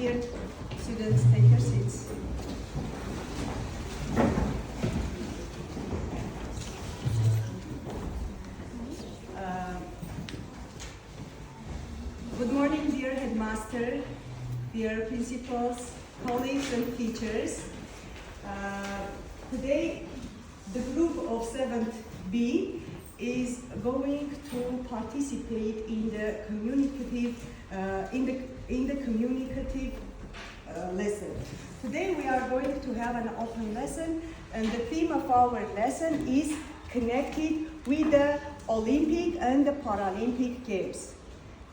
Dear students, take your seats. Good morning, dear headmaster, dear principals, colleagues and teachers. Today, the group of 7th B is going to participate in the communicative lesson. Today we are going to have an open lesson, and the theme of our lesson is connected with the Olympic and the Paralympic Games.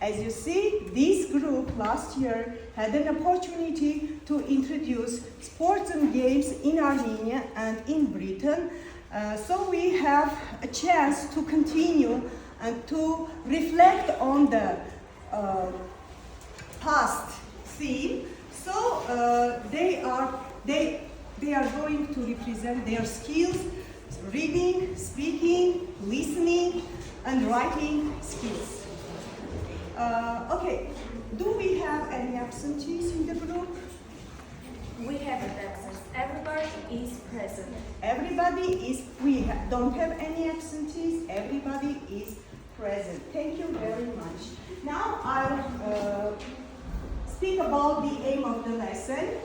As you see, this group last year had an opportunity to introduce sports and games in Armenia and in Britain. So we have a chance to continue and to reflect on the past theme. So they are going to represent their skills: reading, speaking, listening, and writing skills. Okay, do we have any absentees in the group? We have an absence. Everybody is present. Don't have any absentees. Everybody is present. Thank you very much. Now I'll speak about the aim of the lesson.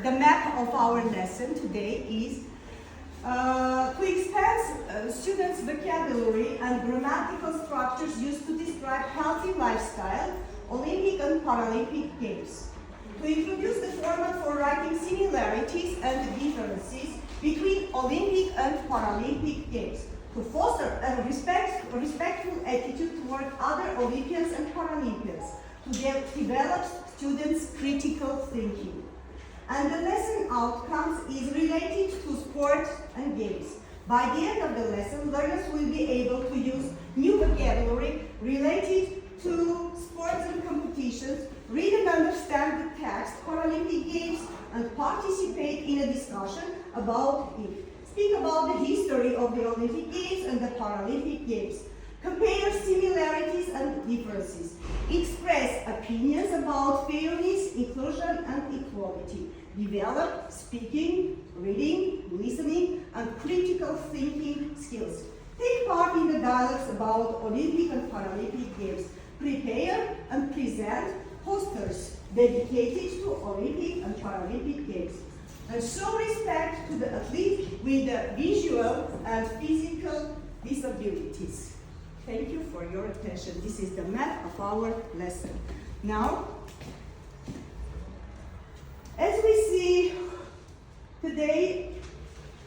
The map of our lesson today is to expand students' vocabulary and grammatical structures used to describe healthy lifestyle, Olympic and Paralympic Games. To introduce the format for writing similarities and differences between Olympic and Paralympic Games. To foster a respectful attitude toward other Olympians and Paralympians. To develop students' critical thinking. And the lesson outcomes is related to sport and games. By the end of the lesson, learners will be able to use new vocabulary related to sports and competitions, read and understand the text, Paralympic Games, and participate in a discussion about it. Speak about the history of the Olympic Games and the Paralympic Games. Compare similarities and differences. Express opinions about fairness, inclusion, and equality. Develop speaking, reading, listening, and critical thinking skills. Take part in the dialogues about Olympic and Paralympic Games. Prepare and present posters dedicated to Olympic and Paralympic Games. And show respect to the athletes with the visual and physical disabilities. Thank you for your attention. This is the map of our lesson. Now, as we see today,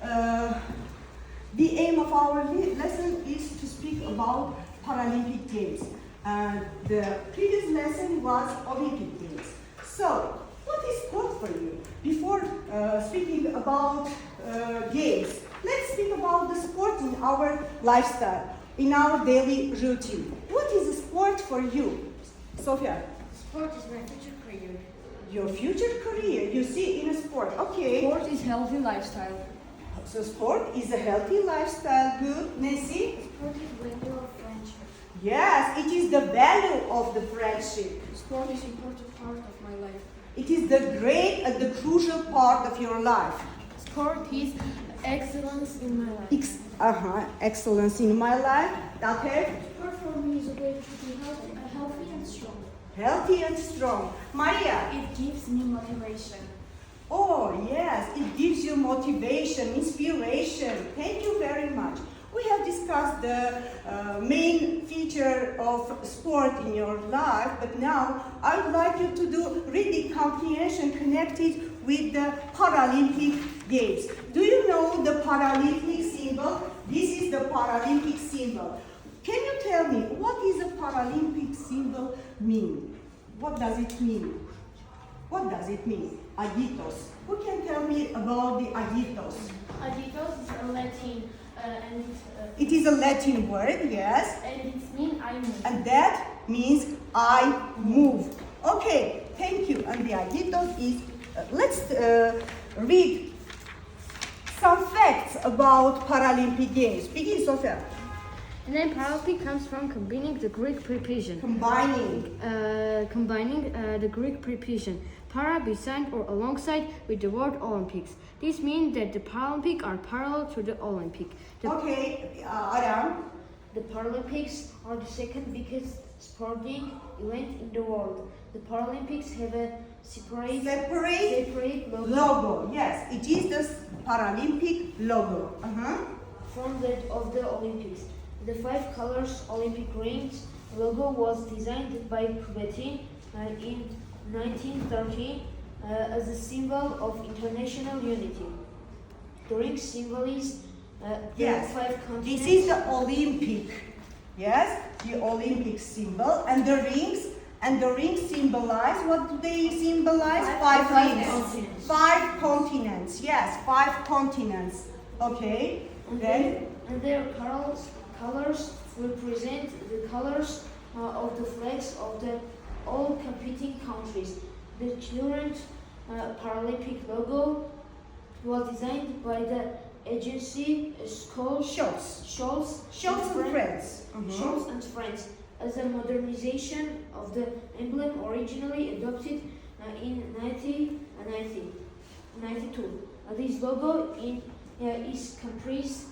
the aim of our lesson is to speak about Paralympic Games. And the previous lesson was Olympic Games. So, what is sport for you? Before speaking about games, let's speak about the sport in our lifestyle, in our daily routine. What is a sport for you, Sofia? Sport is my future career. Your future career, you see, in a sport. Okay. Sport is healthy lifestyle. So sport is a healthy lifestyle. Good. Nessie? Sport is value of friendship. Yes, it is the value of the friendship. Sport is important part of my life. It is the great and the crucial part of your life. Sport is excellence in my life. Excellence in my life. Okay. Sport for me is a way to be healthy and strong. Healthy and strong. Maria? It gives me motivation. Oh, yes, it gives you motivation, inspiration. Thank you very much. We have discussed the main feature of sport in your life, but now I would like you to do reading comprehension connected with the Paralympic Games. Do you know the Paralympic symbol? This is the Paralympic symbol. Can you tell me, what is a Paralympic symbol mean? What does it mean? What does it mean? Agitos. Who can tell me about the agitos? Agitos is a Latin it is a Latin word, yes. And it means I move. And that means I move. Okay, thank you. And the agitos is, let's read some facts about Paralympic Games. Begin, Sofia. The name Paralympic comes from combining the Greek preposition. Combining The Greek preposition. para beside or alongside with the word Olympics. This means that the Paralympics are parallel to the Olympic. Aram. The Paralympics are the second biggest sporting event in the world. The Paralympics have a separate logo. Yes, it is the Paralympic logo. From that of the Olympics. The 5 colors Olympic rings logo was designed by Coubertin in 1930 as a symbol of international unity. The ring symbolizes the 5 continents. This is the Olympic. Yes, the Olympic symbol, and the rings symbolize, what do they symbolize? 5 rings. Continents. 5 continents. Yes, 5 continents. Okay. And their colors represent the colors of the flags of the all competing countries. The children's Paralympic logo was designed by the agency Scholz and Friends. Scholz and Friends as a modernization of the emblem originally adopted in 1992. This logo is comprised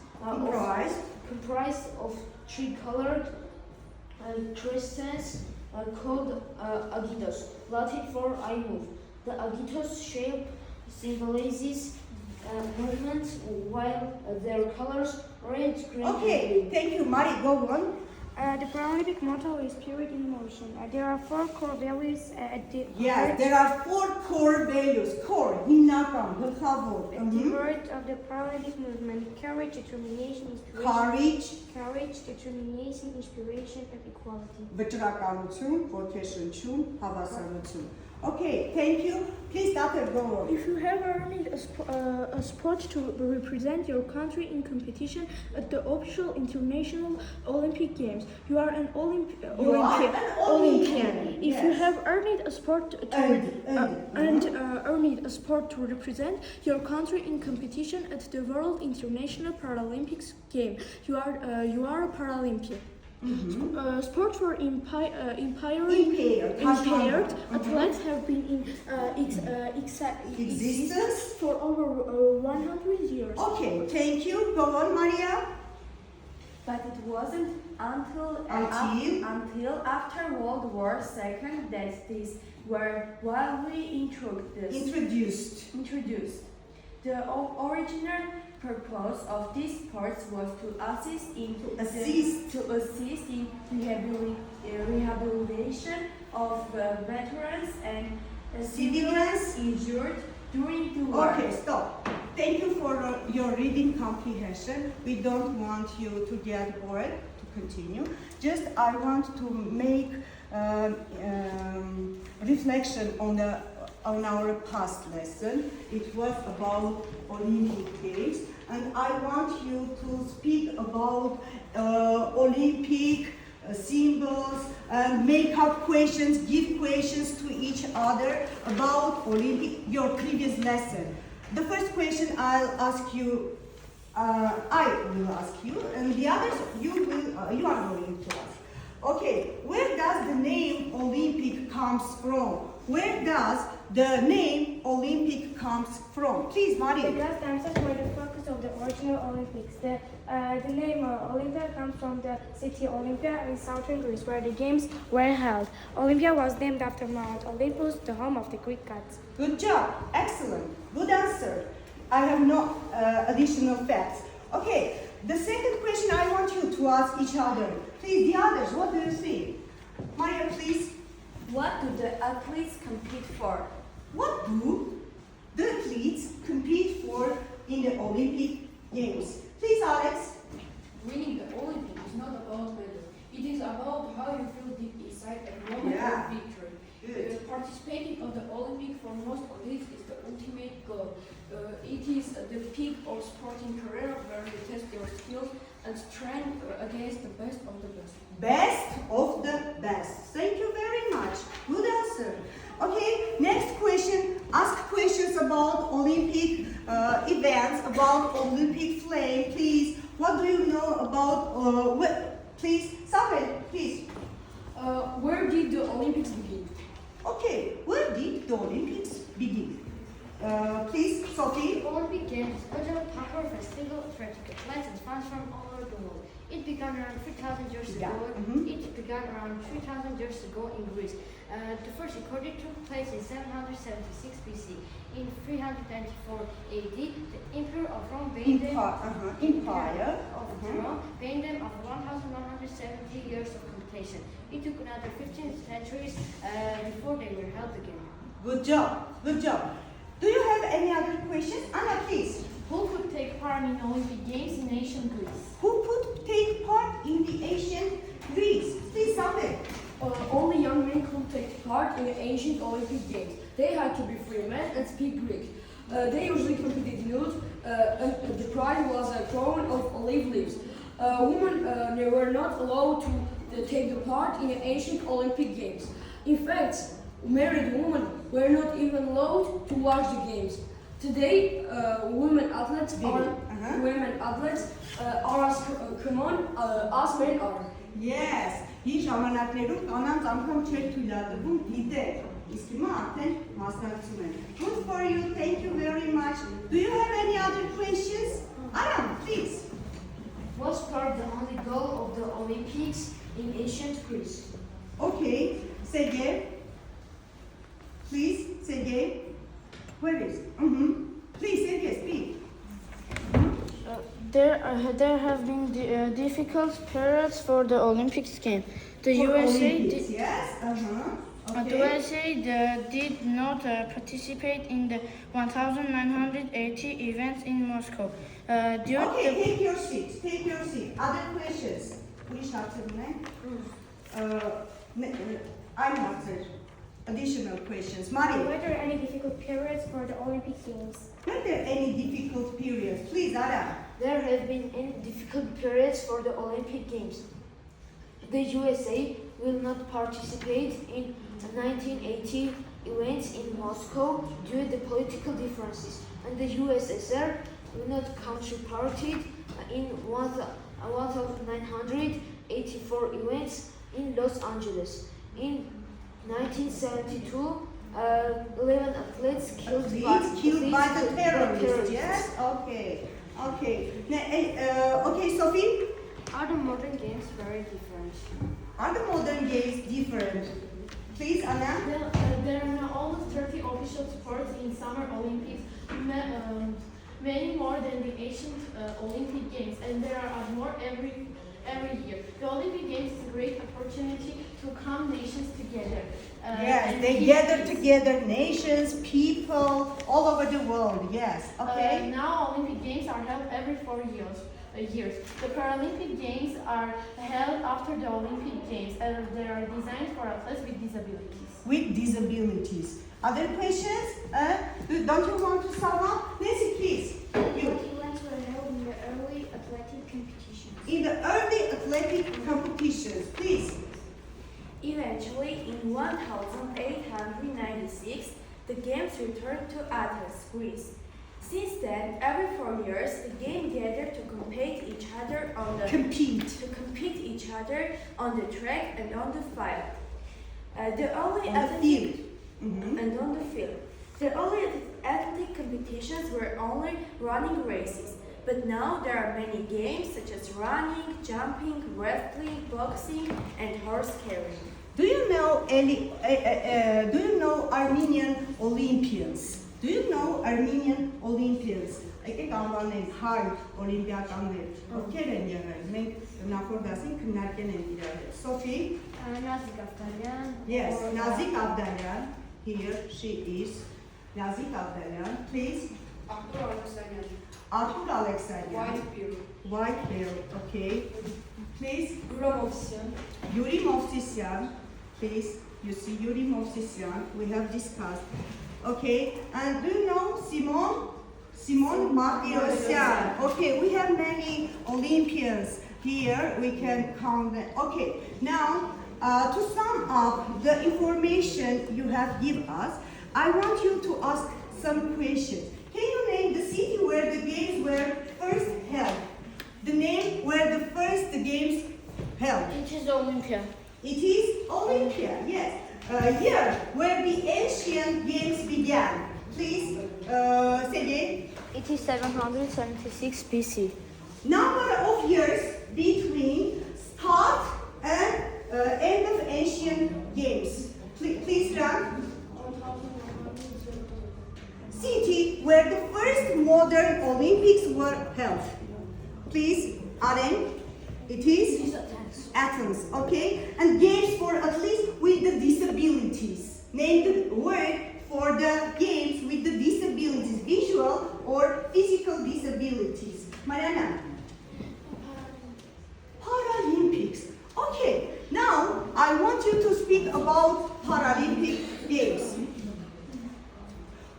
of 3 colored crescents called agitos, Latin for I move. The agitos shape symbolizes movement, while their colors red, green, and blue. Thank you, Mari. Go on. The Paralympic motto is Spirit in Motion. There are 4 core values at the Yes, there are 4 core values. Core, հիմնական, գլխավոր. at the heart of the Paralympic movement: courage, determination, inspiration, and equality. Վճռականություն, ոգեշնչում, հավասարություն. Okay, thank you. Please, Doctor, go on. If you have earned a sport to represent your country in competition at the official international Olympic Games, you are an Olympian. If you have earned a sport to earned a sport to represent your country in competition at the World International Paralympics Game, you are a Paralympian. Sport for impaired athletes have been in existence for over 100 years. Okay, thank you. Go on, Maria. But it wasn't until after World War II that these were widely introduced. The original purpose of these sports was to assist in rehabilitation of veterans and civilians injured during the war. Okay, stop. Thank you for your reading comprehension. We don't want you to get bored, to continue. Just I want to make reflection on our past lesson. It was about Olympic Games, and I want you to speak about Olympic symbols and make up questions, give questions to each other about Olympic, your previous lesson. The first question I'll ask you, I will ask you, and the others you are going to ask. Okay, where does the name Olympic comes from? Where does the name Olympic comes from? Please, Maria. The last answers were the focus of the original Olympics. The name Olympia comes from the city Olympia in southern Greece, where the games were held. Olympia was named after Mount Olympus, the home of the Greek gods. Good job. Excellent. Good answer. I have no additional facts. Okay, the second question I want you to ask each other. Please, the others, what do you think? Maria, please. What do the athletes compete for? What do the athletes compete for in the Olympic Games? Please, Alex. Winning the Olympics is not about medal. It is about how you feel deep inside at the moment of victory. Participating of the Olympic for most athletes is the ultimate goal. It is the peak of sporting career where you test your skills and strength against the best of the best. Best of the best. Thank you very much. Good answer. Okay, next question. Ask questions about Olympic events, about Olympic flame. Please, what do you know about, please, Samuel, please. Where did the Olympics begin? Okay, where did the Olympics begin. Please, Sophie. Olympic Games was a popular festival attracting athletes and fans from all over the world. It began around 3,000 years ago. It began around 3,000 years ago in Greece. The first recording took place in 776 BC. In 394 AD, the Emperor of Rome banned them banned them of 1,170 years of competition. It took another 15 centuries before they were held again. Good job. Good job. Do you have any other questions? Anna, please. Who could take part in Olympic Games in ancient Greece? Who could take part in the ancient Greece? Please, Sabe. Only young men could take part in the ancient Olympic Games. They had to be free men and speak Greek. They usually competed nude, and the prize was a crown of olive leaves. Women were not allowed to take the part in the ancient Olympic Games. In fact, married women were not even allowed to watch the games. Today, women athletes are as common as men are. Yes. Հին ժամանակներում կանանց անգամ չէր թույլատրվում դիտել, իսկ հիմա արդեն մասնակցում են. Good for you, thank you very much. Do you have any other questions? Aram, please. What sparked the only goal of the Olympics in ancient Greece? Okay, Sergey. Please, Sergey. Where is? Please, Sergey, speak. There have been difficult periods for the Olympics game. The USA did not participate in the 1980 events in Moscow. Take your seat. Take your seat. Other questions? Please answer I'm answer. Additional questions. Mari. Were there any difficult periods for the Olympic Games? Were there any difficult periods? Please, Ara. There have been any difficult periods for the Olympic Games. The USA will not participate in 1980 events in Moscow due to the political differences, and the USSR will not participate in 1984 events in Los Angeles. In 1972, 11 athletes killed by the terrorists. Yes. Okay. Okay, Sophie. Are the modern games very different? Are the modern games different? Please, Anna. There are now almost 30 official sports in Summer Olympics, many more than the ancient Olympic Games, and there are more every year. The Olympic Games is a great opportunity to come nations together. Yes, they gather together nations, people, all over the world. Yes, okay. Now Olympic Games are held every 4 years. The Paralympic Games are held after the Olympic Games, and they are designed for athletes with disabilities. With disabilities. Other questions? Don't you want to sum up? Nancy, please. You. What events were held in the early athletic competitions? In the early athletic competitions, please. Eventually, in 1896, the Games returned to Athens, Greece. Since then, every 4 years, the game gathered to compete each other on the track and on the field. The only athletic competitions were only running races. But now there are many games such as running, jumping, wrestling, boxing, and horse carrying. Do you know Armenian Olympians? Do you know Armenian Olympians? Եկեք անվանենք 100 օլիմպիականներ, ովքեր են եղել։ Մենք նախորդ դասին քննարկել ենք իրար հետ։ Sophie? Nazik Avdalyan. Yes, Nazik Avdalyan. Here she is. Nazik Avdalyan, please. Arthur Alexander. Arthur Alexander. White beard. White beard, okay. Please. Yuri Movsisyan. Yuri Movsisyan. Please, you see Yuri Movsisyan. We have discussed. Okay, and do you know Simon Martirosyan? Okay, we have many Olympians here. We can count them. Okay, now to sum up the information you have given us, I want you to ask some questions. Can you name the city where the games were first held? The name where the games held? It is Olympia. It is Olympia, yes. Year where the ancient games began. Say again. It is 776 BC. Number of years between start and end of ancient games. Please run. City where the first modern Olympics were held. Please, Aren. It is Athens. Okay, and games for athletes with the disabilities. Name the word for the games with the disabilities, visual or physical disabilities. Mariana. Paralympics. Okay, now I want you to speak about Paralympic Games.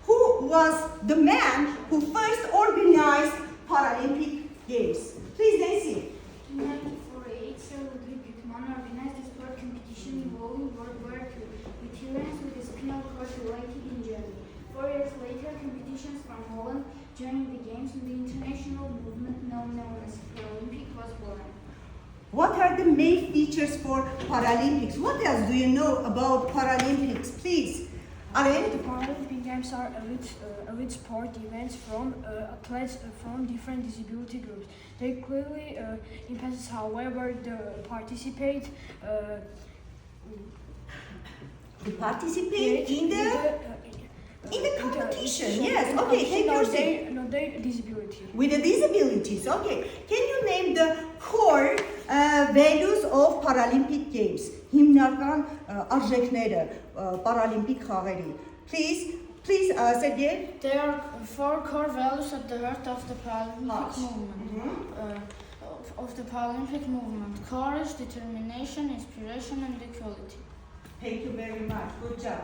Who was the man who first organized Paralympic Games? Please, Nancy. In 1948, Sir Ludwig Guttmann organized a sport competition involving World War II with events with a spinal cord located in Germany. 4 years later, competitions from Holland joined the games and the international movement known as Paralympic was born. What are the main features for Paralympics? What else do you know about Paralympics? Please. The Aren? Paralympic Games are elite sport events from athletes from different disability groups. They clearly emphasize, however, the participate To participate in the competition. Yes. Okay. Thank you. No, their disability. With the disabilities. Okay. Can you name the core values of Paralympic Games? Հիմնական արժեքները Paralympic խաղերի. Please, say again. There are 4 core values at the heart of the Paralympic movement. Of the Paralympic movement: courage, determination, inspiration, and equality. Thank you very much. Good job.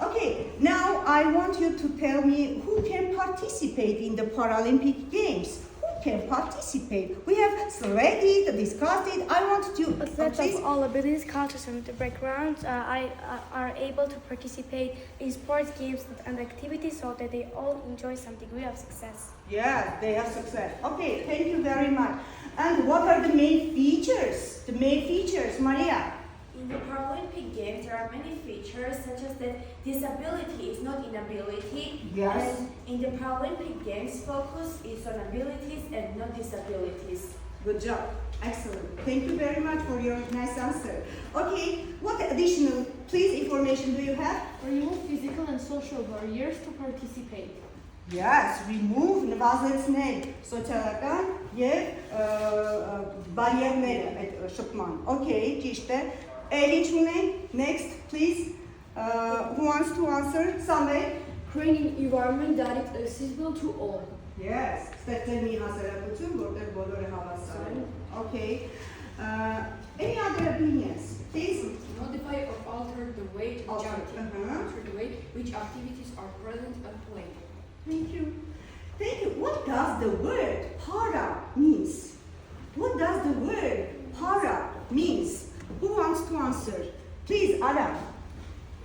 Okay, now I want you to tell me who can participate in the Paralympic Games. Who can participate? We have studied, discussed it. I want you, Athletes please. of all abilities, cultures, and backgrounds are able to participate in sports games and activities so that they all enjoy some degree of success. Yeah, they have success. Okay, thank you very much. And what are the main features? The main features, Maria. In the Paralympic Games, there are many features such as that disability is not inability. Yes. And in the Paralympic Games, focus is on abilities and not disabilities. Good job. Excellent. Thank you very much for your nice answer. Okay, what additional, please, information do you have? Remove physical and social barriers to participate. Yes, remove նվազեցնել սոցիալական եւ բարիերները այդ շփման. Okay, ճիշտ է։ Էլ ինչ ունենք? Next, please. Who wants to answer? Samuel. Create an environment that is accessible to all. Yes, ստեղծել մի հասարակություն, որտեղ բոլորը հավասար են. Okay. Any other opinions? Please. Modify or alter the way to Alter, jumping. uh-huh. Alter the way which activities are present at play. Thank you. Thank you. What does the word para means? What does the word para means? Who wants to answer? Please, Ara.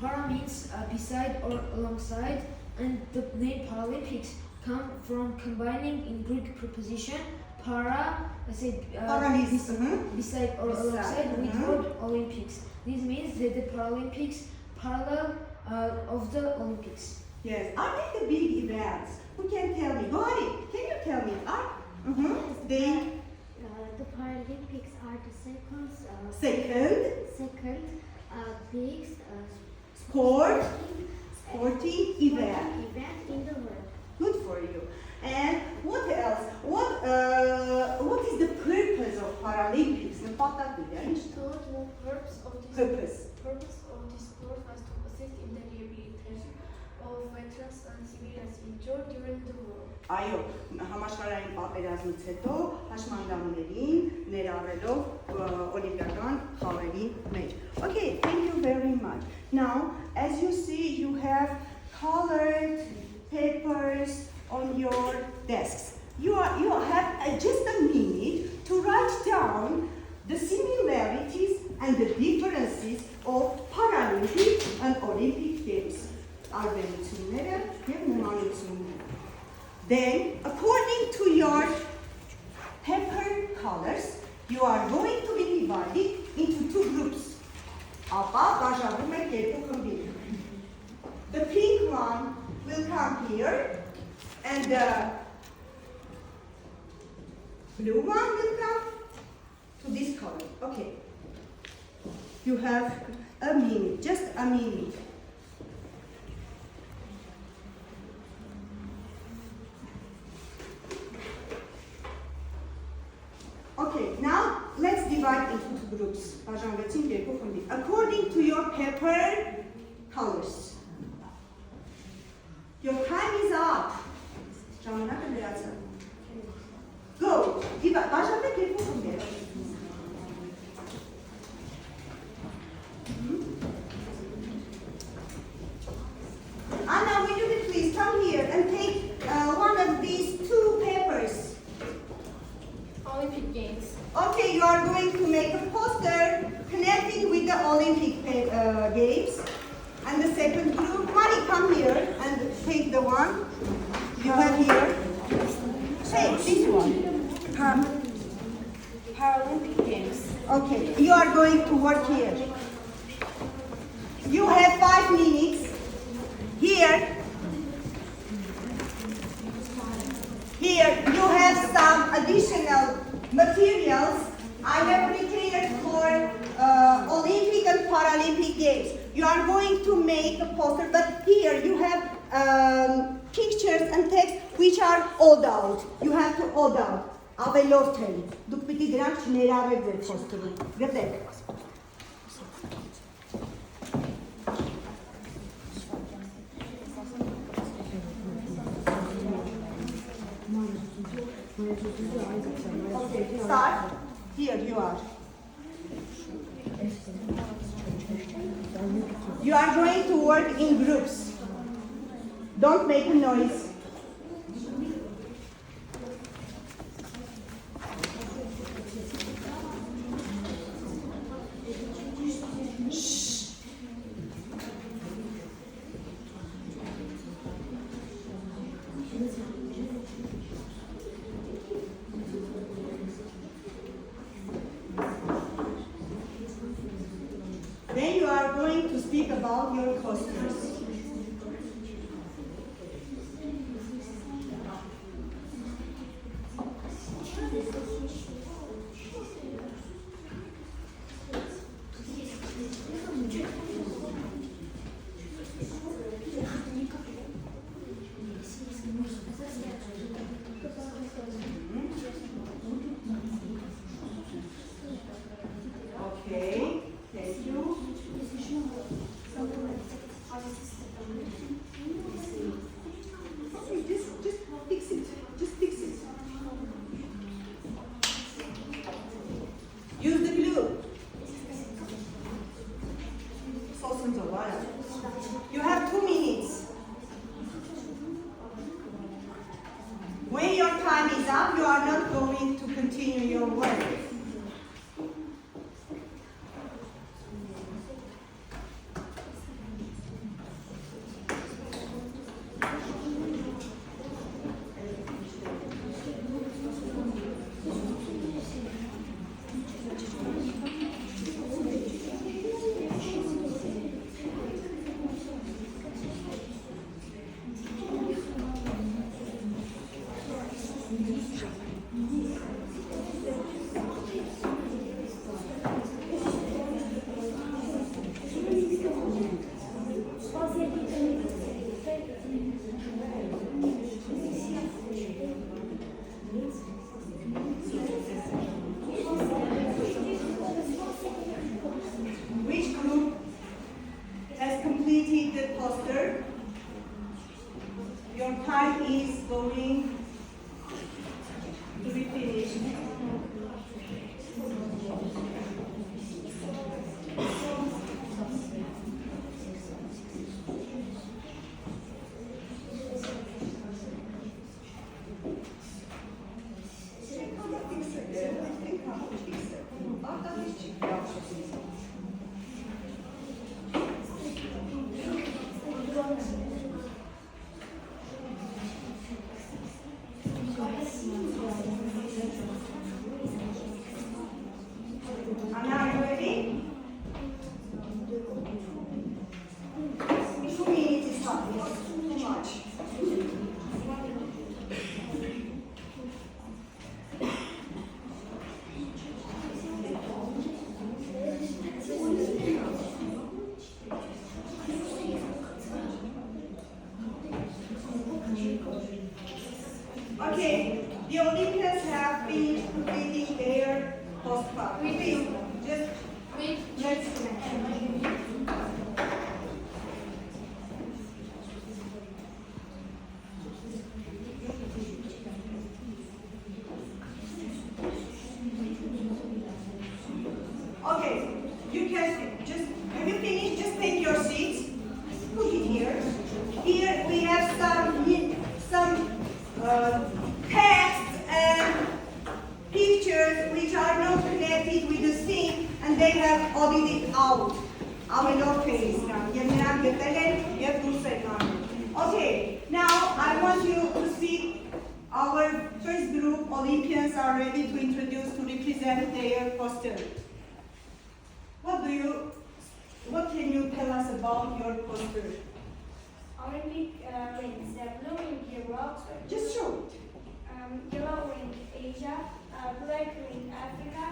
Para means beside or alongside, and the name Paralympics come from combining in Greek preposition para, Paralys, beside or Beside, alongside with uh-huh. word Olympics. This means that the Paralympics parallel of the Olympics. Yes. Are they the big events? Who can tell me? Go ahead. Can you tell me? They The Paralympics are the second big sporting event. event in the world. Good for you. And what else? What is the purpose of Paralympics? The Total purpose of this sport was to assist in the rehabilitation of veterans and civilians injured during the war. Այո, համաշխարհային պատերազմից հետո հաշմանդամներին ներառելով օլիմպիական խաղերի մեջ. Okay, thank you very much. Now, as you see, you have colored papers on your desks. You have just a minute to write down the similarities and the differences of Paralympic and Olympic Games. Արվելությունները եւ նմանությունները. Then, according to your paper colors, you are going to be divided into 2 groups. Ապա բաժանվում եք 2 խմբի. The pink one will come here, And the blue one will come to this color. Okay. You have a minute, just a minute. Okay, now let's divide into two groups. According to your paper colors. Your time is up. Go. Anna, will you please come here and take one of these two papers? Olympic Games. Okay, you are going to make a poster connecting with the Olympic Games. And the second group, Mari, come here and take the one you have here. Hey, this one. Paralympic Games. Okay, you are going to work here. You have 5 minutes. Here you have some additional materials I have prepared for Olympic and Paralympic Games. You are going to make a poster, but here you have pictures and text which are odd out. You have to odd out. Ավելորդել։ Դուք պիտի դրանք չներավեք ձեր poster-ում։ Գտեք։ Okay, start. Here you are. You are going to work in groups. Don't make a noise. Then you are going to speak about your posters. Okay, thank you. Just fix it. Just fix it. Use the glue. You have 2 minutes. When your time is up, you are not going to continue your work. Which group has completed the poster? Your time is going to be finished. Okay, the Olympians have been completing their postcard. Please, just let's okay, you can just, have you finished? Just take your seats. Put it here. Here we have some text and pictures which are not connected with the scene and they have audited out. Okay, now I want you to see our first group. Olympians are ready to introduce, to represent their poster. What can you tell us about your poster? Olympic rings. Blue ring Europe. Just show it. Yellow ring Asia. Black ring Africa.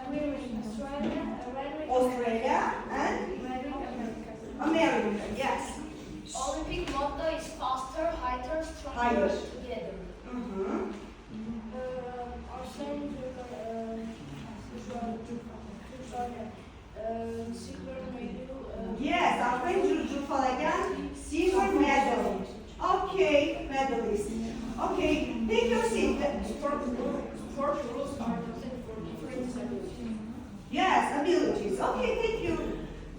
Green ring Australia. Red ring Australia and Red ring America. America, yes. Olympic motto is faster, higher, stronger, Higher. together. Yes, our friend Juju Falagan, silver medal. Okay, medalist. Okay, take your seat. Sport rules are noted for different abilities. Yes, abilities. Okay, thank you.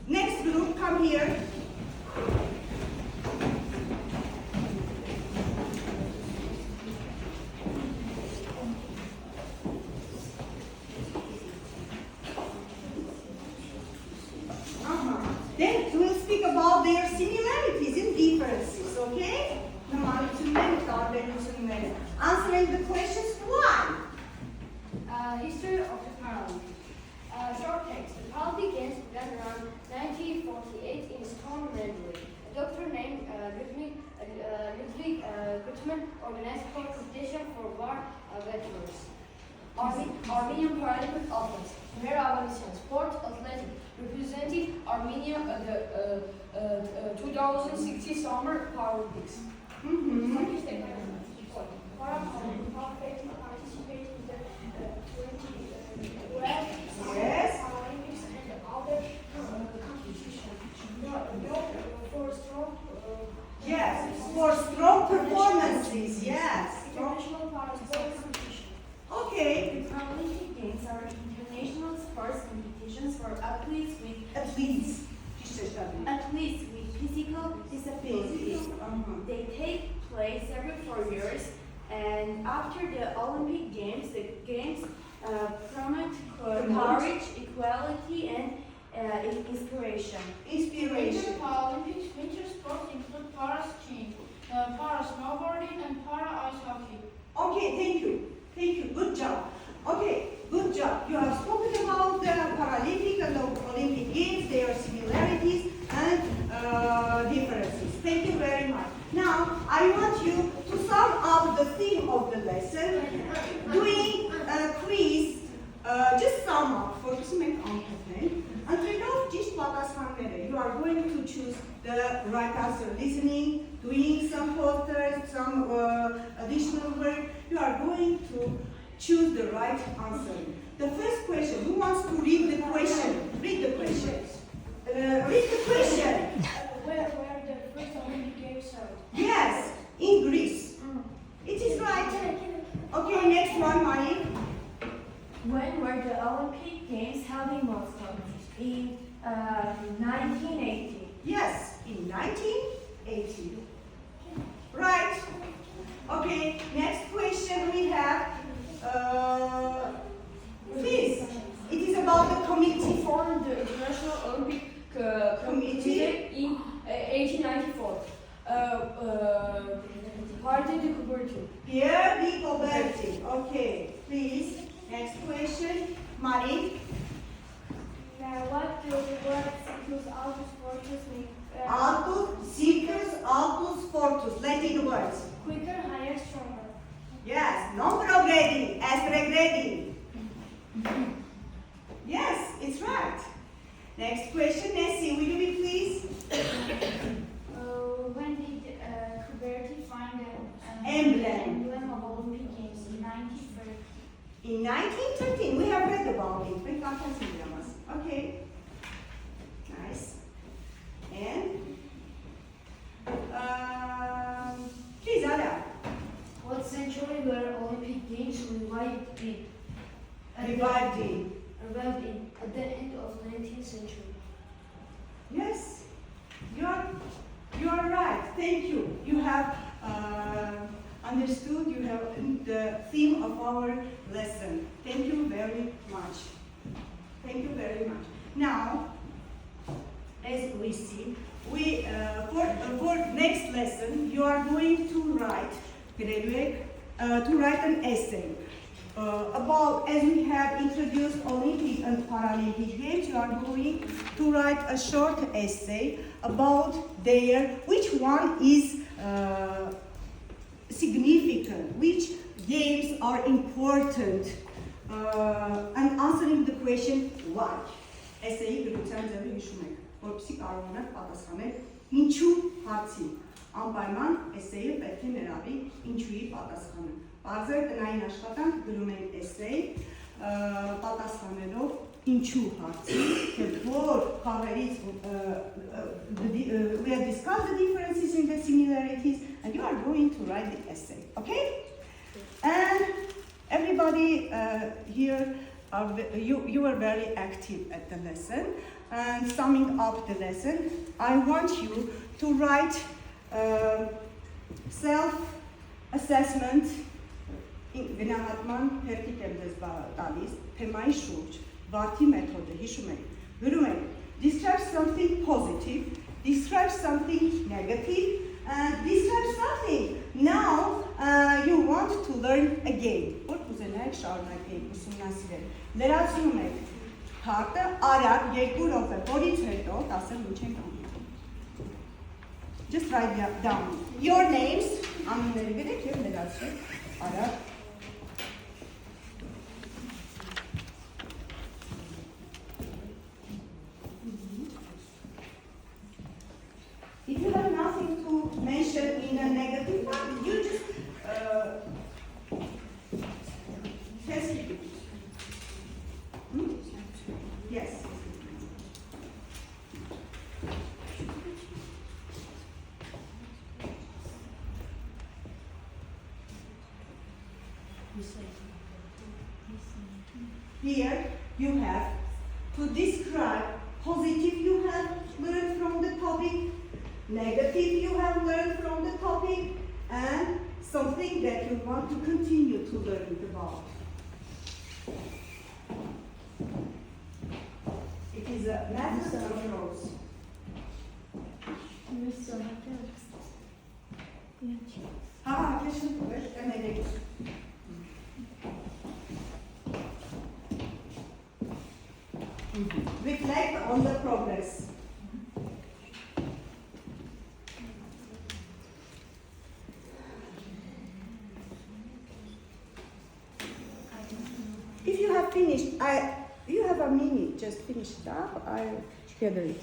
Next group, come here. Then we'll speak about their similarities and differences, okay? Answering the questions, why? History of the Paralympics. Short text. The Paralympic Games began around 1948 in Stockholm, Norway. A doctor named Ludwig Guttmann organized a competition for war veterans. Armenian Paralympic athletes. Mera Avanesian, sport athletic, represented Armenia at the 2060 Summer Paralympics. Paralympic participated in the Yes. Paralympics and other competitions. For strong Yes, for strong performances, yes. international paralympic competition. Okay, The Paralympic Games are international sports competitions for athletes with physical disabilities. They take place every 4 years, and after the Olympic Games, the Games promote courage, equality, and inspiration. Winter Paralympics winter sports include para skiing, para snowboarding, and para ice hockey. Okay, thank you. Thank you. Good job. Okay, good job. You have spoken about the Paralympic and the Olympic Games, their similarities and differences. Thank you very much. Now, I want you to sum up the theme of the lesson, doing a quiz, just sum up, focusing on content. And you are going to choose the right answer, listening, doing some posters, some additional work. You are going to choose the right answer. The first question, who wants to read the question? Read the question. Read the question. Where the first Olympic Games held? Yes, in Greece. It is right. Okay, next one, Mari. When were the Olympic Games held in Moscow? In 1980. Yes, in 1980. Right. Okay, next question we have. Please, it is about the committee. Formed the International Olympic Committee in 1894. Party de Coubertin. Pierre Di Coubertin. Okay, please. Next question, Marie. What do the words include altus fortus mean? Altus fortus. Latin words. Quicker, higher, stronger. Yes, non progredi, est regredi. Yes, it's right. Next question, Nessie, will you be please? When did Coubertin find the Emblem. emblem of Olympic 1930. In 1913, we have read about it. Okay. Nice. And please, Ada. What century were Olympic Games revived in? Revived in. At the end of 19th century. Yes, you are right. Thank you. You have understood. You have the theme of our lesson. Thank you very much. Thank you very much. Now, as we see, for next lesson you are going to write an essay. About, as we have introduced Olympic and Paralympic Games, you are going to write a short essay about which one is significant, which games are important, and answering the question why. Essay-ի գրության ձևը հիշում եք, որպեսզի կարողանաք պատասխանել ինչու հարցի։ Անպայման essay-ը պետք է ներառի ինչուի պատասխանը։ Բարձր տնային աշխատանք գրում ենք essay, պատասխանելով ինչու հարցի, թե որ խաղերից we have discussed the differences in the similarities, and you are going to write the essay, okay? And everybody here, you were very active at the lesson, and summing up the lesson, I want you to write self-assessment գնահատման հերթիկ եմ ձեզ տալիս թեմայի շուրջ վարդի մեթոդը հիշում եք գրում եք describe something positive, describe something negative, and describe something now you want to learn again որ կուզենայիք շարունակեիք ուսումնասիրել լրացնում եք քարտը արագ 2 րոպե որից հետո 10 ինչ ենք անում just write down your names անունները գրեք եւ լրացրեք արագ If you have nothing to mention in a negative one, you just test it. Yes. Here you have to describe positive you have learned from the topic, negative you have learned from the topic, and something that you want to continue to learn about. It is a method of rows. Reflect on the progress. If you have finished, you have a minute, just finish it up, I'll gather it.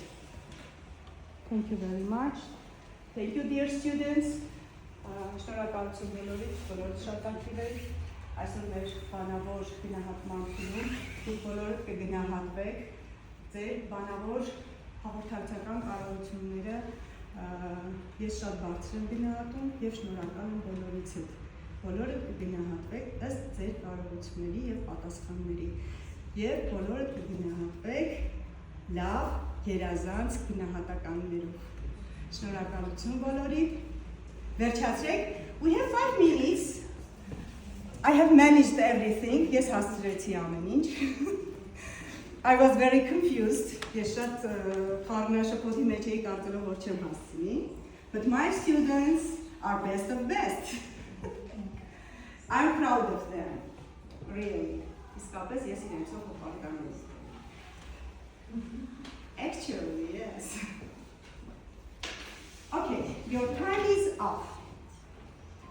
Thank you very much. Thank you, dear students. Շնորհակալություն բոլորիդ, բոլորդ շատ ակտիվ եք։ Այսօր մեր բանավոր գնահատման փուլում դուք բոլորդ կգնահատվեք ձեր բանավոր հաղորդակցական կարողությունները ես շատ բարձր եմ գնահատում եւ շնորհակալ եմ բոլորիցդ։ Բոլորդ կգնահատվեք ըստ ձեր կարողությունների եւ պատասխանների եւ բոլորդ կգնահատվեք լավ երազանց գնահատականներով։ Շնորհակալություն բոլորիդ։ Վերջացրեք, we have 5 minutes. I have managed everything. Yes, հասցրեցի ամեն ինչ։ I was very confused. Ես շատ խառնաշփոթի մեջ էի կարծելով որ չեմ հասցնի, but my students are best of best. I'm proud of them. Really. Իսկապես ես իրենցով հպարտանում եմ։ Actually, yes. Okay, your time is up.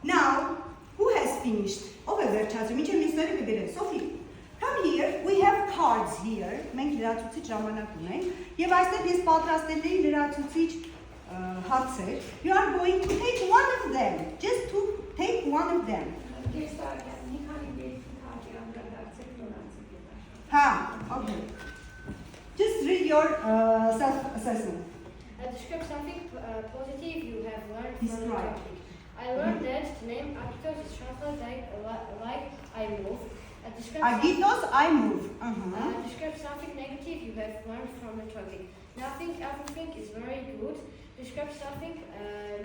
Now, who has finished? Over there, Sophie, come here. We have cards here. Մենք լրացուցիչ ժամանակ ունենք եւ այստեղ ես պատրաստել էի լրացուցիչ հացեր. You are going to take one of them. Just to take one of them. Okay. Just read your self-assessment. Describe something positive you have learned He's from the right. topic. I learned that the name Agitos is translated like I move. Describe Agitos, I move. describe something negative you have learned from the topic. Nothing, everything is very good. Describe something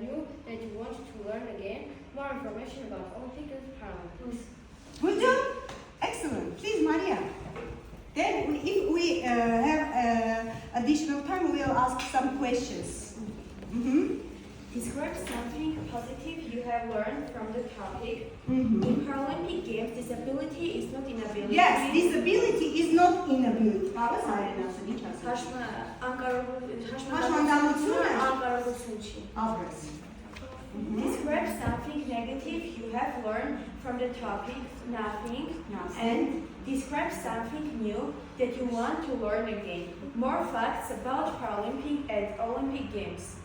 new that you want to learn again. More information about Olympic and Paralympics. Good job. Excellent. Please, Maria. Then, if we have additional time, we will ask some questions. Describe something positive you have learned from the topic. Mm-hmm. In Paralympic Games, disability is not inability. Yes, disability is not inability. Describe something negative you have learned from the topic. Nothing. And describe something new that you want to learn again. More facts about Paralympic and Olympic Games.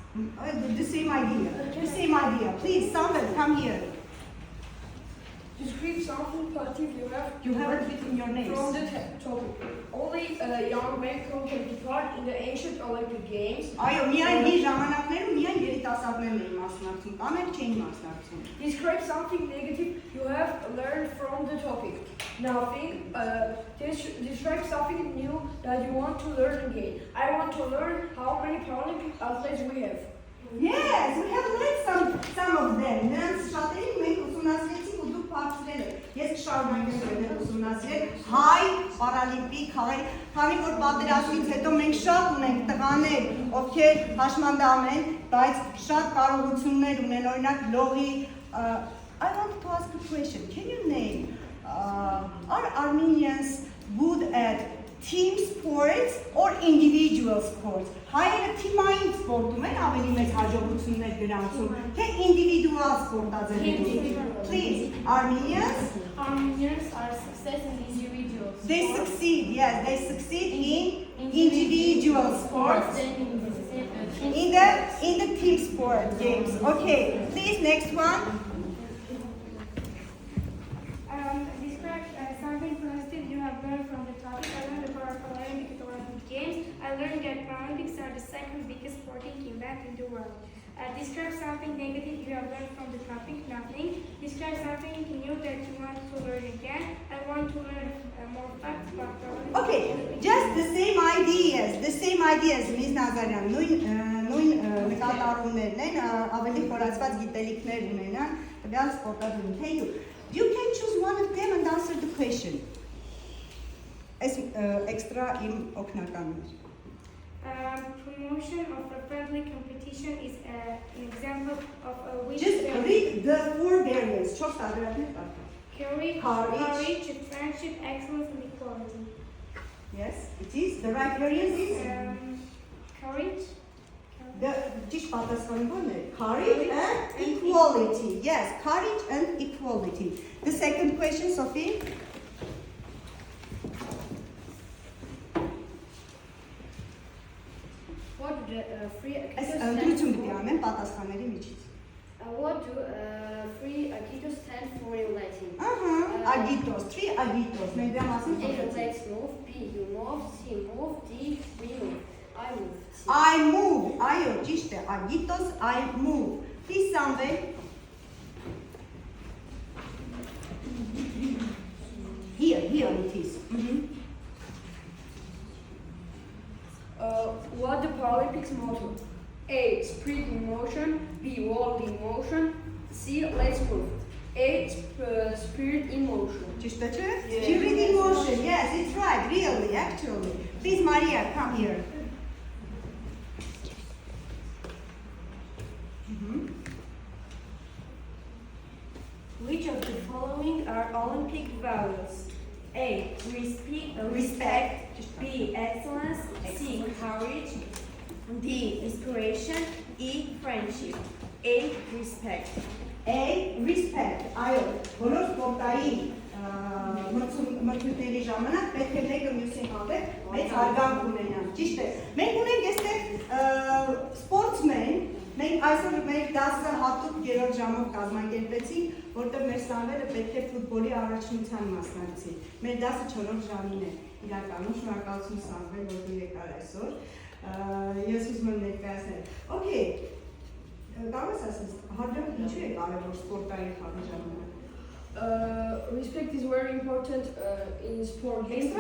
The same idea. The same idea. Please, someone come here. Describe something positive You have it written your names. from the topic. Only young men can take part in the ancient Olympic Games. Այո, միայն իր ժամանակներում միայն երիտասարդներն էին մասնակցում, կանայք չէին մասնակցում։ Describe something negative you have learned from the topic. Nothing. Describe something new that you want to learn again. I want to learn how many Paralympic athletes we have. Yes, we have learned some of them. Նրանց շատերին մենք ուսումնասիրեցինք ու դուք բարձրել եք։ Ես կշարունակեմ ուսումնասիրել հայ պարալիմպիկ խաղեր, քանի որ պատերազմից հետո մենք շատ ունենք տղաներ, ովքեր հաշմանդամ են, բայց շատ կարողություններ ունեն, օրինակ լողի I want to ask a question. Can you name are Armenians good at team sports or individual sports? Հայերը թիմային սպորտում են ավելի մեծ հաջողություններ գրանցում, թե individual սպորտաձևերում։ Please, Armenians are success in individuals. they succeed, yes, they succeed in individual sports. In the team sport games. Okay, please next one. Describe something positive you have learned from the topic. I learned about Paralympic and Olympic Games. I learned that Paralympics are the second biggest sporting event in the world. Describe something negative you have learned from the topic. Nothing. Describe something new that you want to learn again. I want to learn more facts about Paralympics. Okay, just the same ideas, Ms. Nazarian, նույն նկատառումներն են, ավելի խորացված գիտելիքներ ունենան, տվյալ սպորտադրում։ Thank you. You can choose one of them and answer the question. As extra im օգնականներ։ Promotion of a friendly competition is an example of which Just read the four variants. Çok sadece courage, friendship, excellence, and equality. Yes, it is. The right variant is Courage. the ճիշտ պատասխանը ո՞րն է? Courage and equality. Yes, courage and equality. The second question, Sophie. What do free Դրություն պիտի անեմ պատասխանների միջից։ What do free Agitos stand for in Latin? Agitos, three agitos. Մենք դրա մասին A. խոսեցինք։ Let's move. B. You move. C. Move. D. We move. I move. C. I move. Այո, ճիշտ է։ Agitos, I move. Please Samvel. Here it is. What the Paralympics motto? A. Spirit in motion. B. World in motion. C. Let's move. A. Spirit in motion. Ճիշտ է, չէ՞։ Spirit in motion. Yes, it's right. Really, actually. Please, Maria, come here. Which of the following are Olympic values? A. Respect. B. Excellence. C. Courage. D. Inspiration. E. Friendship. A. Respect. A. Respect. Այո, բոլոր սպորտային մրցույթների ժամանակ պետք է մեկը մյուսի հանդեպ մեծ հարգանք ունենան։ Ճիշտ է։ Մենք ունենք այստեղ սպորտսմեն, Մենք այսօր մեր դասը հատուկ երրորդ ժամով կազմակերպեցինք, որտեղ մեր սանվերը պետք է ֆուտբոլի առաջնության մասնակցի։ Մեր դասը 4 ժամին է։ Իրականում շնորհակալություն Սանվել, որ դու եկար այսօր։ Ես ուզում եմ ներկայացնել։ Okay, կարող ես ասես, հարգանքը ինչու է կարևոր սպորտային խաղի ժամանակ։ Respect is very important in sport games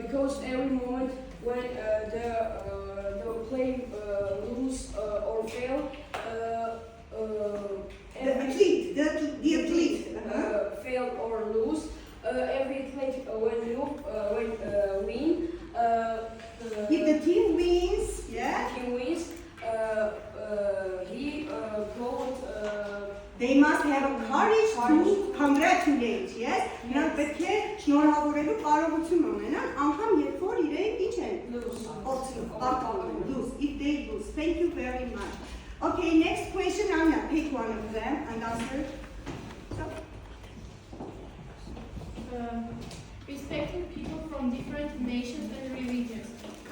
because every moment when the play lose or fail, The athlete fail or lose, every athlete when win. If the team wins, yeah, the team wins. He got. They must have a courage to congratulate, yes? Նրանք պետք է շնորհավորելու կարողություն ունենան, անգամ երբ որ իրենք ինչ են lose, if they lose. Thank you very much. Okay, next question, Anna, pick one of them and answer. Respecting people from different nations and religions.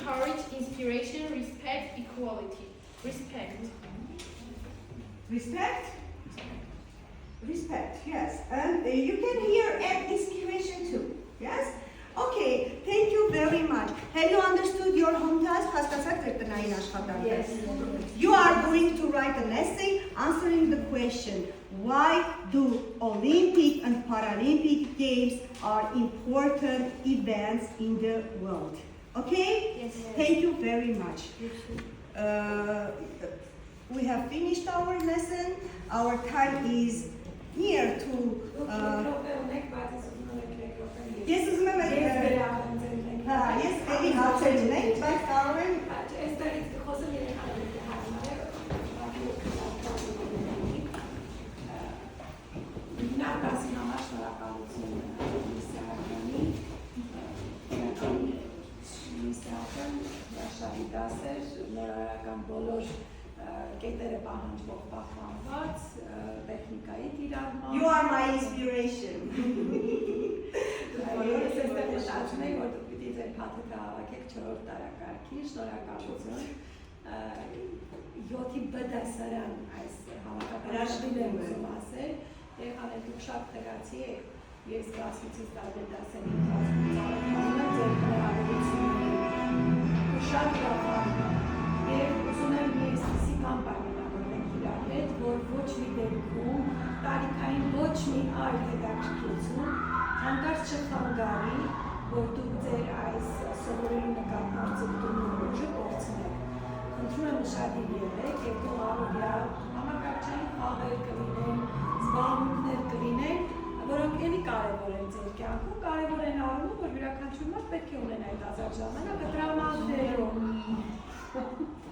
Courage, inspiration, respect, equality. Respect. Respect? Respect, yes. And you can hear an inspiration too, yes? Okay, thank you very much. Have you understood your home task? Yes. You are going to write an essay answering the question, why do Olympic and Paralympic Games are important events in the world? Okay? Yes. Thank you very much. We have finished our lesson. Our time is near to. Yes, very hard to but Karen. You are my inspiration. Տարիքային ոչ մի այլ հետաքրքրություն, հանկարծ չխանգարի, որ դուք ձեր այս սովորելու նկատմամբ ձգտումն ուժը կորցնեք։ Խնդրում եմ ուշադիր եղեք եւ թող առօրյա համակարգչային խաղեր կլինեն, զբաղմունքներ կլինեն, որոնք էլի կարևոր են ձեր կյանքում, կարևոր են առումով, որ յուրաքանչյուր մարդ պետք է ունենա այդ ազատ ժամանակը տրամադրելով,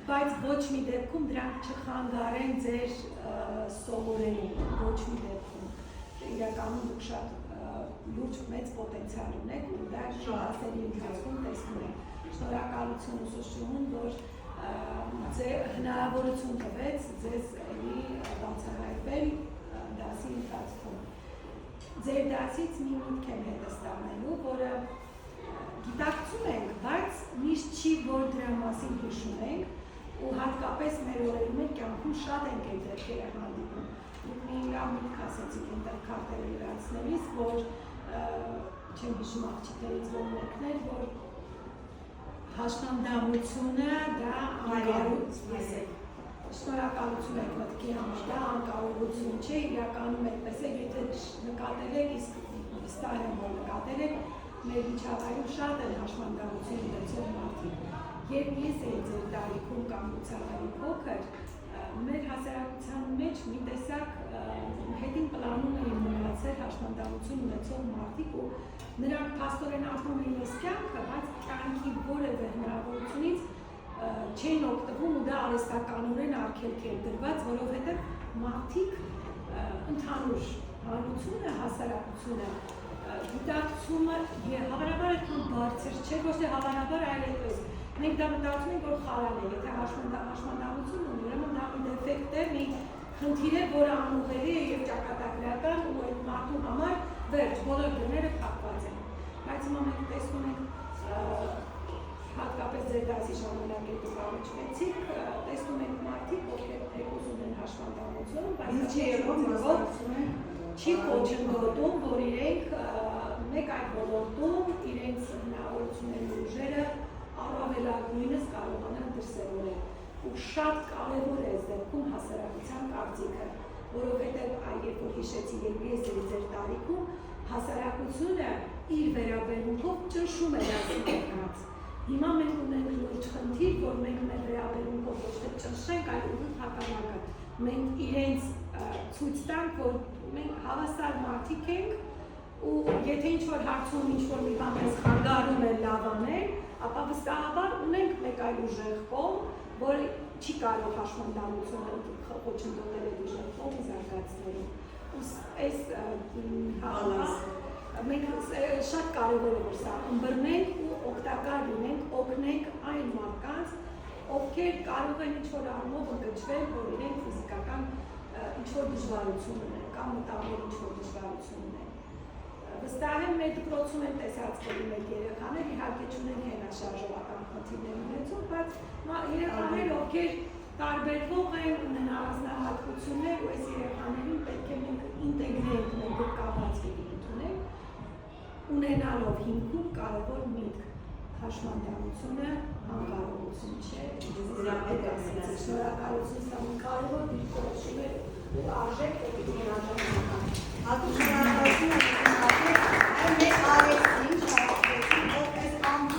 բայց ոչ մի դեպքում դրանք չխանգարեն ձեր սովորելուն, ոչ մի դեպքում։ Իրականում դուք շատ լուրջ մեծ պոտենցիալ ունեք ու դա դասերի ընթացքում տեսնում եք։ Շնորհակալություն ուսուցչուհուն, որ ձեր հնարավորություն տվեց ձեզ էլի բացահայտվել դասի ընթացքում։ Ձեր դասից մի միտք եմ հետստանելու, որը գիտակցում ենք, բայց միշտ չի, որ դրա մասին հիշում ենք, ու հատկապես մեր օրերում մեր կյանքում շատ ենք այդ դեպքերը հանդիպում։ Մի միտք ասեցիք ինտերքարտերը լրացնելիս, որ չեմ հիշում աղջիկներից որ մեկն էր, որ հաշմանդամությունը դա անկարողություն է։ Շնորհակալություն եք մտքի համար, դա անկարողություն չէ, իրականում այդպես է, եթե նկատել եք, իսկ վստահ եմ, որ նկատել եք, մեր միջավայրում շատ են հաշմանդամություն ունեցող մարդիկ։ Երբ ես էի ձեր տարիքում կամ ցավալի փոքր, մեր հասարակության մեջ մի տեսակ հետին պլանում էին մնացել հաշմանդամություն ունեցող մարդիկ ու նրանք փաստորեն ապրում էին այս կյանքը, բայց կյանքի որևէ հնարավորությունից չեն օգտվում ու դա արհեստականորեն արգելք էր դրված, որովհետև մարդիկ ընդհանուր հանրությունը, հասարակությունը, գիտակցումը հավանաբար այդքան բարձր չէ, ոչ թե հավանաբար այլ այդպես։ Մենք դա մտածում ենք, որ խարան է, եթե հաշմանդամություն ունի, ուրեմն դա մի դեֆեկտ է, մի խնդիր է, որը անուղղելի է եւ ճակատագրական ու այդ մարդու համար վերջ, բոլոր դռները փակված են։ Բայց հիմա մենք տեսնում ենք հատկապես ձեր դասի ժամանակ եք կառուցվեցիք, տեսնում ենք մարդիկ, ովքեր ուզում են հաշվանդամություն, բայց չի կոչնդոտում, որ իրենք մեկ այդ ոլորտում իրենց հնարավորություններն ու ուժերը առավելագույնս կարողանան դրսևորել։ Ու շատ կարևոր է այս դեպքում հասարակության կարծիքը, որովհետև երբ որ հիշեցի, երբ ես ձեր տարիքում հասարակությունը իր վերաբերմունքով ճնշում է դասի։ Հիմա մենք ունենք լուրջ խնդիր, որ մենք մեր վերաբերմունքով ոչ թե ճնշենք, այլ ուղիղ հակառակը։ Մենք իրենց ցույց տանք, որ մենք հավասար մարդիկ ենք ու եթե ինչ-որ հարցում ինչ-որ մի բան մեզ խանգարում է լավանել, ապա վստահաբար ունենք մեկ այլ ուժեղ կողմ, որը չի կարող հաշմանդամությունը խոչընդոտել այդ ուժեղ կողմը զարգացնելու։ Այս մենք շատ կարևոր է որ սա ըմբռնենք ու օգտակար լինենք, օգնենք այն մարդկանց, ովքեր կարող են ինչ-որ առումով ընկճվել, որ իրենք ֆիզիկական ինչ-որ դժվարություն ունեն կամ մտավոր ինչ-որ դժվարություն ունեն։ Վստահ եմ մեր դպրոցում են տեսած մեկ երեխաներ, իհարկե չունեն հենաշարժողական խնդիրներ ունեցող, բայց երեխաներ, ովքեր տարբերվող են, ունեն առանձնահատկություններ ու այս երեխաներին պետք է մենք ինտեգրենք, մենք գրկաբաց ընդունենք, ունենալով հիմքում կարևոր միտք, հաշմանդամությունը անկարողություն չէ, շնորհակալություն սա կարևոր դիրքորոշում է ու արժեք է հատուկ շնորհակալություն